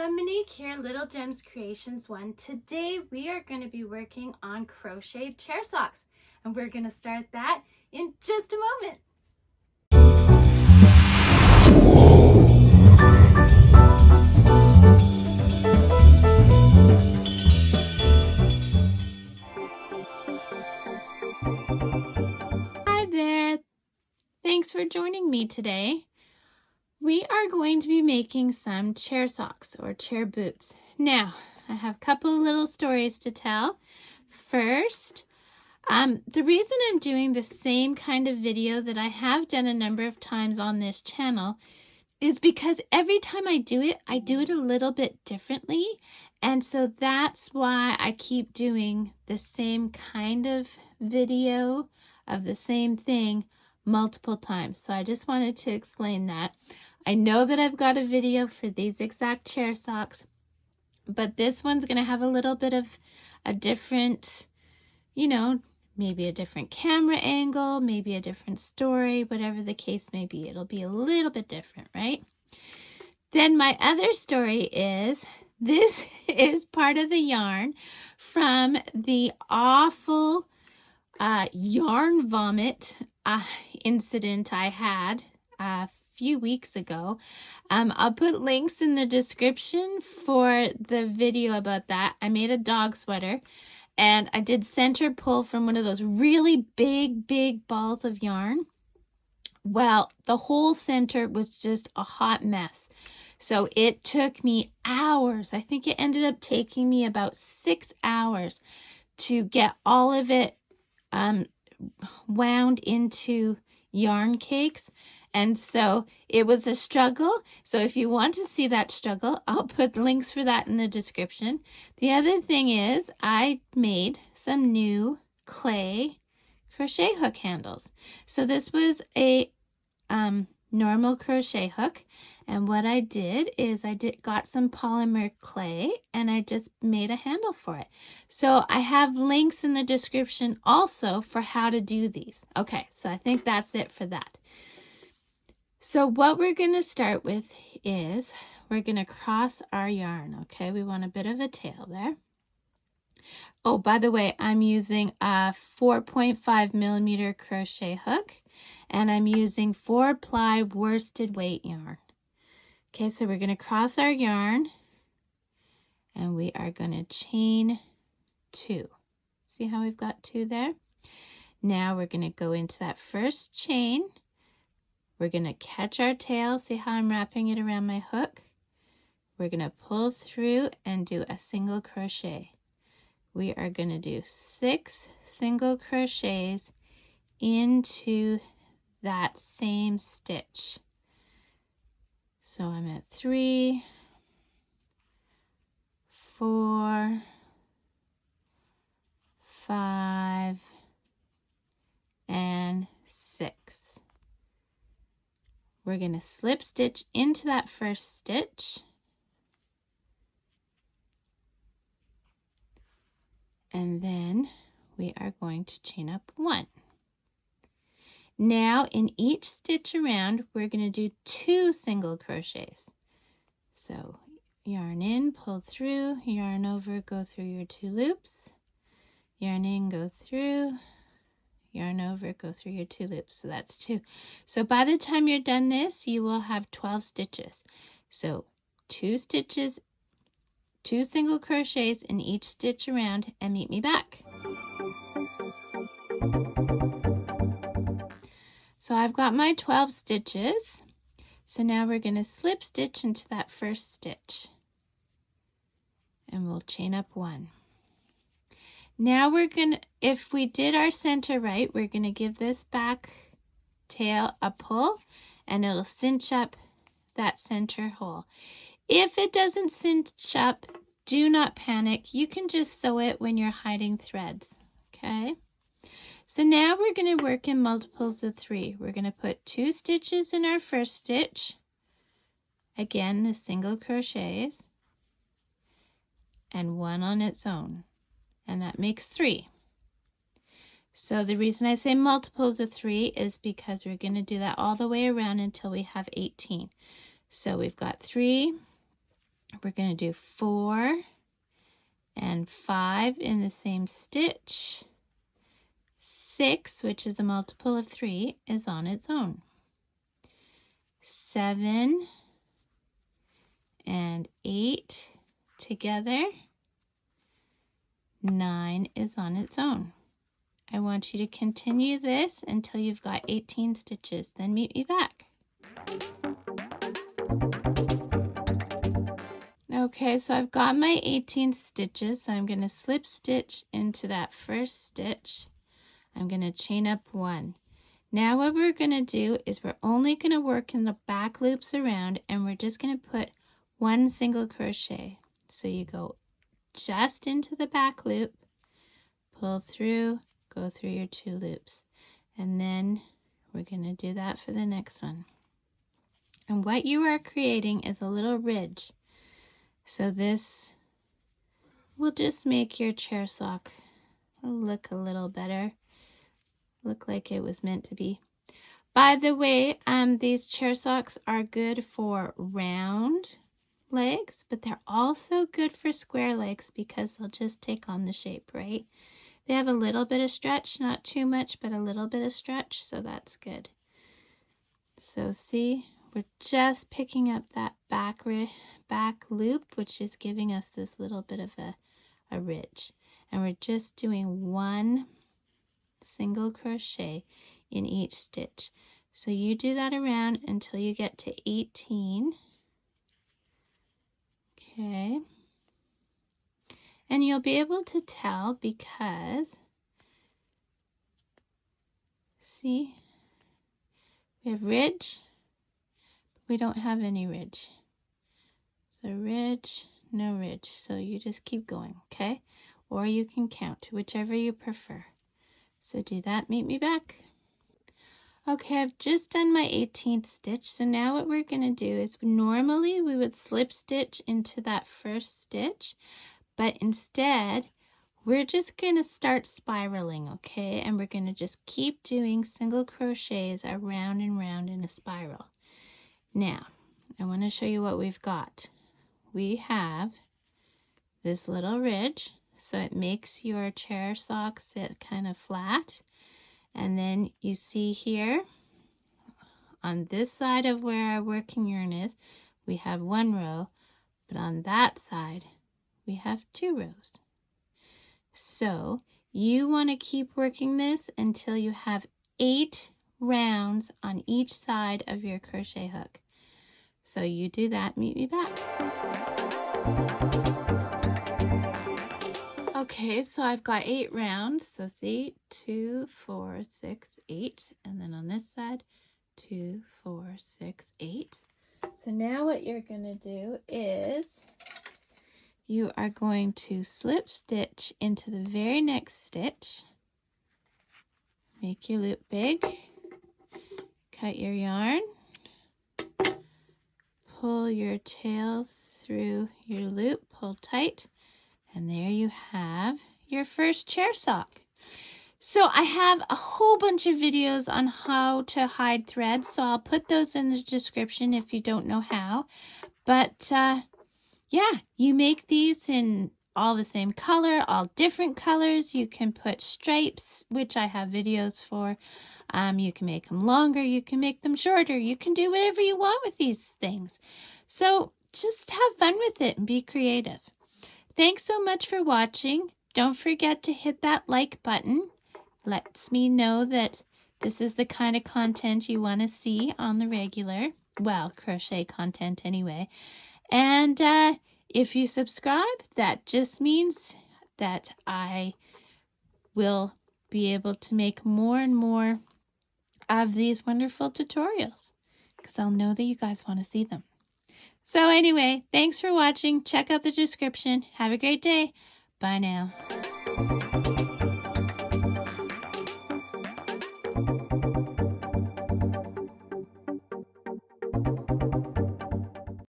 I'm Monique here, Little Gems Creations 1. Today we are going to be working on crocheted chair socks, and we're going to start that in just a moment. Hi there, thanks for joining me today. We are going to be making some chair socks or chair boots. Now, I have a couple of little stories to tell. First, the reason I'm doing the same kind of video that I have done a number of times on this channel is because every time I do it a little bit differently. And so that's why I keep doing the same kind of video of the same thing multiple times. So I just wanted to explain that. I know that I've got a video for these exact chair socks, but this one's going to have a little bit of a different, maybe a different camera angle, maybe a different story, whatever the case may be. It'll be a little bit different, right? Then my other story is, this is part of the yarn from the awful yarn vomit incident I had a few weeks ago. I'll put links in the description for the video about that. I made a dog sweater and I did center pull from one of those really big balls of yarn. Well, the whole center was just a hot mess. So it took me hours. I think it ended up taking me about 6 hours to get all of it wound into yarn cakes. And so it was a struggle. So if you want to see that struggle, I'll put links for that in the description. The other thing is I made some new clay crochet hook handles. So this was a normal crochet hook, and what I did is got some polymer clay and I just made a handle for it. So I have links in the description also for how to do these. Okay, so I think that's it for that. So what we're going to start with is we're going to cross our yarn. Okay, we want a bit of a tail there. Oh, by the way, I'm using a 4.5 millimeter crochet hook, and I'm using 4-ply worsted weight yarn. Okay, so we're going to cross our yarn, and we are going to chain 2. See how we've got 2 there? Now we're going to go into that first chain. We're going to catch our tail. See how I'm wrapping it around my hook? We're going to pull through and do a single crochet. We are going to do 6 single crochets into that same stitch. So I'm at 3, 4, 5, and 6. We're going to slip stitch into that first stitch. And then we are going to chain up 1. Now in each stitch around, we're going to do 2 single crochets. So yarn in, pull through, yarn over, go through your 2 loops, yarn in, go through, yarn over, go through your 2 loops. So that's 2. So by the time you're done this, you will have 12 stitches. So 2 stitches, 2 single crochets in each stitch around, and meet me back. So I've got my 12 stitches. So now we're going to slip stitch into that first stitch, and we'll chain up 1. Now we're going to, if we did our center right, we're going to give this back tail a pull, and it'll cinch up that center hole. If it doesn't cinch up, do not panic. You can just sew it when you're hiding threads, okay? So now we're going to work in multiples of 3. We're going to put 2 stitches in our first stitch. Again, the single crochets, and 1 on its own, and that makes 3. So the reason I say multiples of 3 is because we're going to do that all the way around until we have 18. So we've got 3, we're going to do 4 and 5 in the same stitch. 6, which is a multiple of 3, is on its own. 7 and 8 together. 9 is on its own. I want you to continue this until you've got 18 stitches. Then meet me back. Okay, so I've got my 18 stitches, so I'm going to slip stitch into that first stitch. I'm going to chain up 1. Now what we're going to do is we're only going to work in the back loops around, and we're just going to put 1 single crochet. So you go just into the back loop, pull through, go through your 2 loops, and then we're going to do that for the next one. And what you are creating is a little ridge. So this will just make your chair sock look a little better, look like it was meant to be. By the way, these chair socks are good for round legs, but they're also good for square legs because they'll just take on the shape, right? They have a little bit of stretch, not too much, but a little bit of stretch, so that's good. So see, we're just picking up that back loop, which is giving us this little bit of a ridge. And we're just doing 1 single crochet in each stitch. So you do that around until you get to 18. Okay. And you'll be able to tell because, see, we have ridge, but we don't have any ridge. So ridge, no ridge. So you just keep going, okay? Or you can count, whichever you prefer. So do that, meet me back. Okay, I've just done my 18th stitch. So now what we're going to do is normally we would slip stitch into that first stitch, but instead we're just going to start spiraling, okay? And we're going to just keep doing single crochets around and round in a spiral. Now, I want to show you what we've got. We have this little ridge, so it makes your chair sock sit kind of flat. And then you see here on this side of where our working yarn is, we have 1 row, but on that side we have 2 rows. So you want to keep working this until you have 8 rounds on each side of your crochet hook. So you do that, meet me back. Okay, so I've got 8 rounds. So see, 2, 4, 6, 8. And then on this side, 2, 4, 6, 8. So now what you're going to do is you are going to slip stitch into the very next stitch. Make your loop big. Cut your yarn. Pull your tail through your loop, pull tight. And there you have your first chair sock. So I have a whole bunch of videos on how to hide thread, so I'll put those in the description if you don't know how. But yeah, you make these in all the same color, all different colors. You can put stripes, which I have videos for. You can make them longer, you can make them shorter. You can do whatever you want with these things. So just have fun with it and be creative. Thanks so much for watching. Don't forget to hit that like button. Lets me know that this is the kind of content you want to see on the regular. Well, crochet content anyway. And if you subscribe, that just means that I will be able to make more and more of these wonderful tutorials because I'll know that you guys want to see them. So anyway, thanks for watching. Check out the description. Have a great day. Bye now.